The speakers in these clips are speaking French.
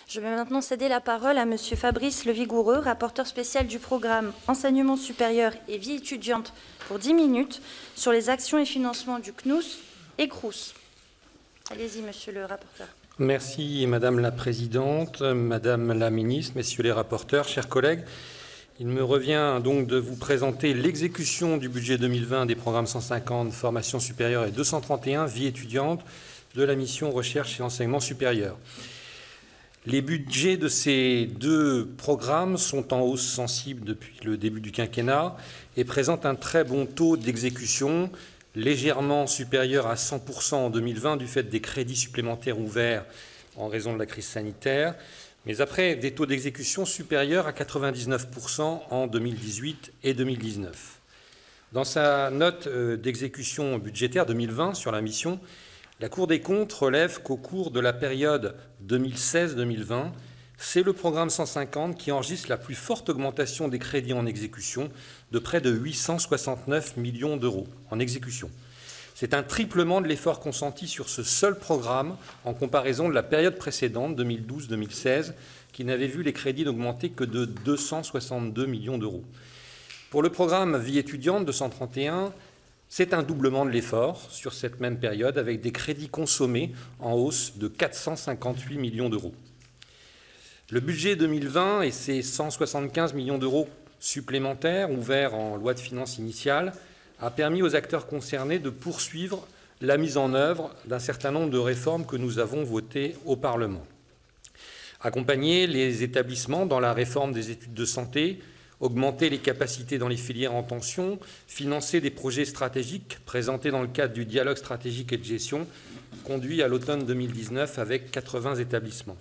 Je vais maintenant céder la parole à Monsieur Fabrice Levigoureux, rapporteur spécial du programme Enseignement supérieur et vie étudiante pour 10 minutes sur les actions et financements du CNUS et CROUS. Allez-y, Monsieur le rapporteur. Merci Madame la Présidente, Madame la Ministre, Messieurs les rapporteurs, chers collègues. Il me revient donc de vous présenter l'exécution du budget 2020 des programmes 150 Formation supérieure et 231 Vie étudiante de la mission Recherche et enseignement supérieur. Les budgets de ces deux programmes sont en hausse sensible depuis le début du quinquennat et présentent un très bon taux d'exécution, légèrement supérieur à 100% en 2020 du fait des crédits supplémentaires ouverts en raison de la crise sanitaire, mais après des taux d'exécution supérieurs à 99% en 2018 et 2019. Dans sa note d'exécution budgétaire 2020 sur la mission, la Cour des comptes relève qu'au cours de la période 2016-2020, c'est le programme 150 qui enregistre la plus forte augmentation des crédits en exécution de près de 869 millions d'euros en exécution. C'est un triplement de l'effort consenti sur ce seul programme en comparaison de la période précédente, 2012-2016, qui n'avait vu les crédits n'augmenter que de 262 millions d'euros. Pour le programme Vie étudiante 231, c'est un doublement de l'effort sur cette même période avec des crédits consommés en hausse de 458 millions d'euros. Le budget 2020 et ses 175 millions d'euros supplémentaires ouverts en loi de finances initiale a permis aux acteurs concernés de poursuivre la mise en œuvre d'un certain nombre de réformes que nous avons votées au Parlement. Accompagner les établissements dans la réforme des études de santé, augmenter les capacités dans les filières en tension, financer des projets stratégiques présentés dans le cadre du dialogue stratégique et de gestion, conduit à l'automne 2019 avec 80 établissements.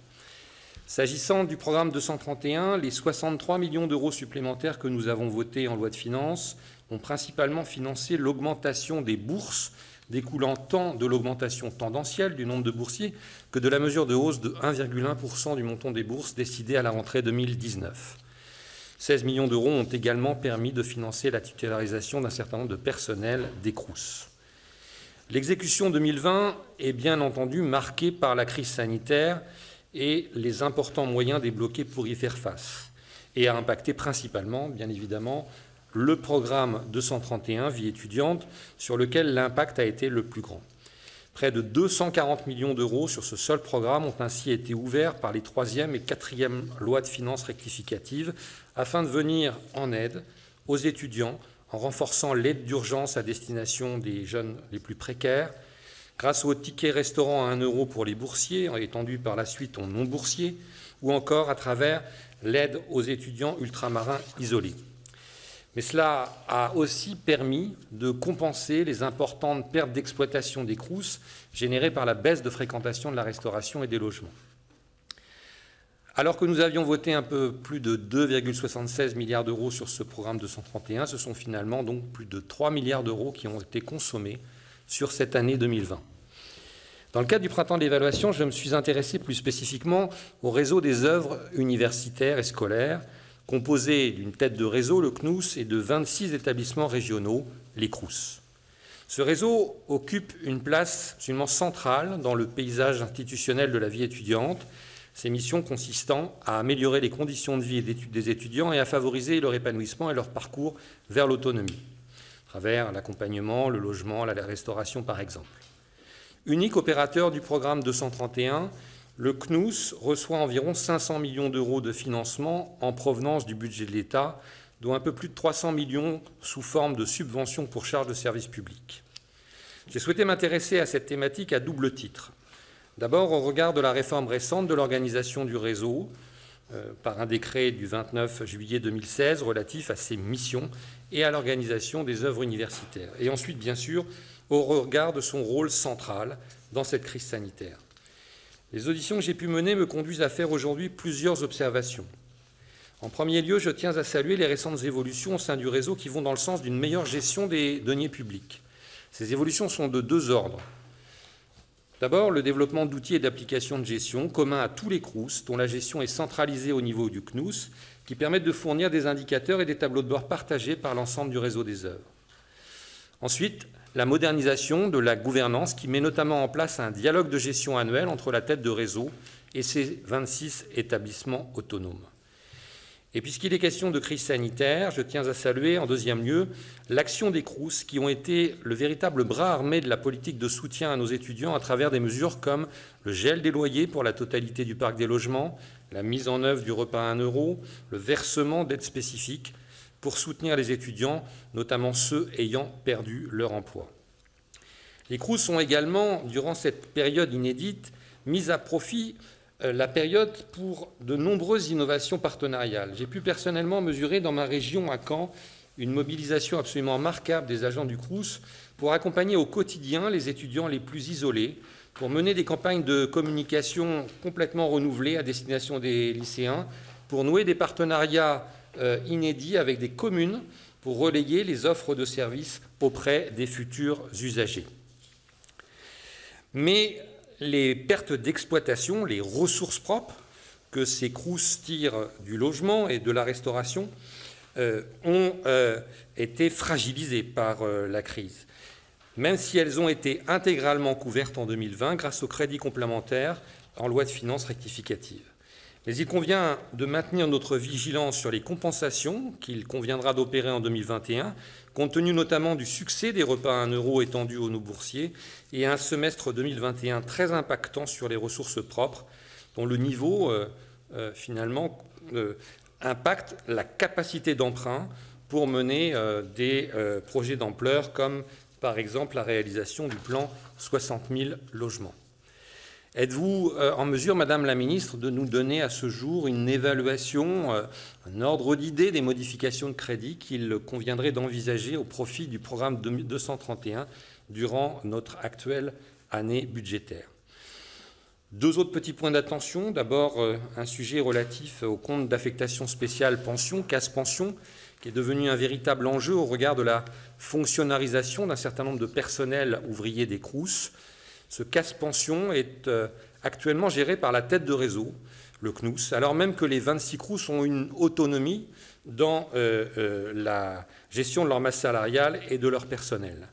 S'agissant du programme 231, les 63 millions d'euros supplémentaires que nous avons votés en loi de finances ont principalement financé l'augmentation des bourses, découlant tant de l'augmentation tendancielle du nombre de boursiers que de la mesure de hausse de 1,1% du montant des bourses décidées à la rentrée 2019. 16 millions d'euros ont également permis de financer la titularisation d'un certain nombre de personnels des CROUS. L'exécution 2020 est bien entendu marquée par la crise sanitaire et les importants moyens débloqués pour y faire face, et a impacté principalement, bien évidemment, le programme 231 Vie étudiante, sur lequel l'impact a été le plus grand. Près de 240 millions d'euros sur ce seul programme ont ainsi été ouverts par les 3e et 4e lois de finances rectificatives afin de venir en aide aux étudiants en renforçant l'aide d'urgence à destination des jeunes les plus précaires, grâce au ticket restaurant à 1 euro pour les boursiers, étendu par la suite aux non-boursiers, ou encore à travers l'aide aux étudiants ultramarins isolés. Mais cela a aussi permis de compenser les importantes pertes d'exploitation des CROUS générées par la baisse de fréquentation de la restauration et des logements. Alors que nous avions voté un peu plus de 2,76 milliards d'euros sur ce programme 231, ce sont finalement donc plus de 3 milliards d'euros qui ont été consommés sur cette année 2020. Dans le cadre du printemps de l'évaluation, je me suis intéressé plus spécifiquement au réseau des œuvres universitaires et scolaires, composé d'une tête de réseau, le CNUS, et de 26 établissements régionaux, les CROUS. Ce réseau occupe une place absolument centrale dans le paysage institutionnel de la vie étudiante, ses missions consistant à améliorer les conditions de vie et d'études des étudiants et à favoriser leur épanouissement et leur parcours vers l'autonomie, à travers l'accompagnement, le logement, la restauration par exemple. Unique opérateur du programme 231, le CNUS reçoit environ 500 millions d'euros de financement en provenance du budget de l'État, dont un peu plus de 300 millions sous forme de subventions pour charges de service public. J'ai souhaité m'intéresser à cette thématique à double titre. D'abord, au regard de la réforme récente de l'organisation du réseau, par un décret du 29 juillet 2016 relatif à ses missions et à l'organisation des œuvres universitaires. Et ensuite, bien sûr, au regard de son rôle central dans cette crise sanitaire. Les auditions que j'ai pu mener me conduisent à faire aujourd'hui plusieurs observations. En premier lieu, je tiens à saluer les récentes évolutions au sein du réseau qui vont dans le sens d'une meilleure gestion des deniers publics. Ces évolutions sont de deux ordres. D'abord, le développement d'outils et d'applications de gestion communs à tous les CROUS, dont la gestion est centralisée au niveau du CNUS, qui permettent de fournir des indicateurs et des tableaux de bord partagés par l'ensemble du réseau des œuvres. Ensuite, la modernisation de la gouvernance qui met notamment en place un dialogue de gestion annuel entre la tête de réseau et ses 26 établissements autonomes. Et puisqu'il est question de crise sanitaire, je tiens à saluer en deuxième lieu l'action des Crous qui ont été le véritable bras armé de la politique de soutien à nos étudiants à travers des mesures comme le gel des loyers pour la totalité du parc des logements, la mise en œuvre du repas à 1 €, le versement d'aides spécifiques pour soutenir les étudiants, notamment ceux ayant perdu leur emploi. Les Crous ont également, durant cette période inédite, mis à profit la période pour de nombreuses innovations partenariales. J'ai pu personnellement mesurer dans ma région à Caen une mobilisation absolument remarquable des agents du Crous pour accompagner au quotidien les étudiants les plus isolés, pour mener des campagnes de communication complètement renouvelées à destination des lycéens, pour nouer des partenariats inédits avec des communes pour relayer les offres de services auprès des futurs usagers. Mais les pertes d'exploitation, les ressources propres que ces Crous tirent du logement et de la restauration ont été fragilisées par la crise, même si elles ont été intégralement couvertes en 2020 grâce au crédit complémentaire en loi de finances rectificative. Mais il convient de maintenir notre vigilance sur les compensations qu'il conviendra d'opérer en 2021, compte tenu notamment du succès des repas à 1 € étendus aux non-boursiers et un semestre 2021 très impactant sur les ressources propres, dont le niveau, finalement, impacte la capacité d'emprunt pour mener des projets d'ampleur, comme par exemple la réalisation du plan 60 000 logements. Êtes-vous en mesure, Madame la Ministre, de nous donner à ce jour une évaluation, un ordre d'idée des modifications de crédit qu'il conviendrait d'envisager au profit du programme 231 durant notre actuelle année budgétaire? Deux autres petits points d'attention. D'abord, un sujet relatif au compte d'affectation spéciale pension, CAS Pension, qui est devenu un véritable enjeu au regard de la fonctionnalisation d'un certain nombre de personnels ouvriers des Crous. Ce CAS Pension est actuellement géré par la tête de réseau, le CNUS, alors même que les 26 Crous ont une autonomie dans la gestion de leur masse salariale et de leur personnel.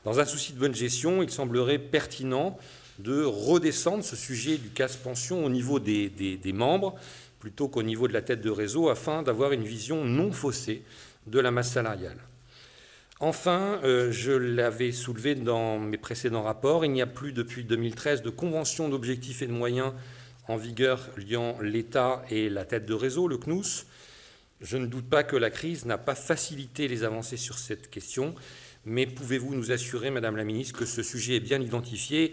Dans un souci de bonne gestion, il semblerait pertinent de redescendre ce sujet du CAS Pension au niveau des membres plutôt qu'au niveau de la tête de réseau afin d'avoir une vision non faussée de la masse salariale. Enfin, je l'avais soulevé dans mes précédents rapports, il n'y a plus depuis 2013 de convention d'objectifs et de moyens en vigueur liant l'État et la tête de réseau, le CNUS. Je ne doute pas que la crise n'a pas facilité les avancées sur cette question, mais pouvez-vous nous assurer, Madame la Ministre, que ce sujet est bien identifié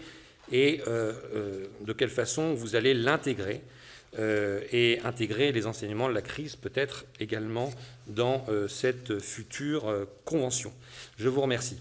et de quelle façon vous allez l'intégrer et intégrer les enseignements de la crise peut-être également dans cette future convention. Je vous remercie.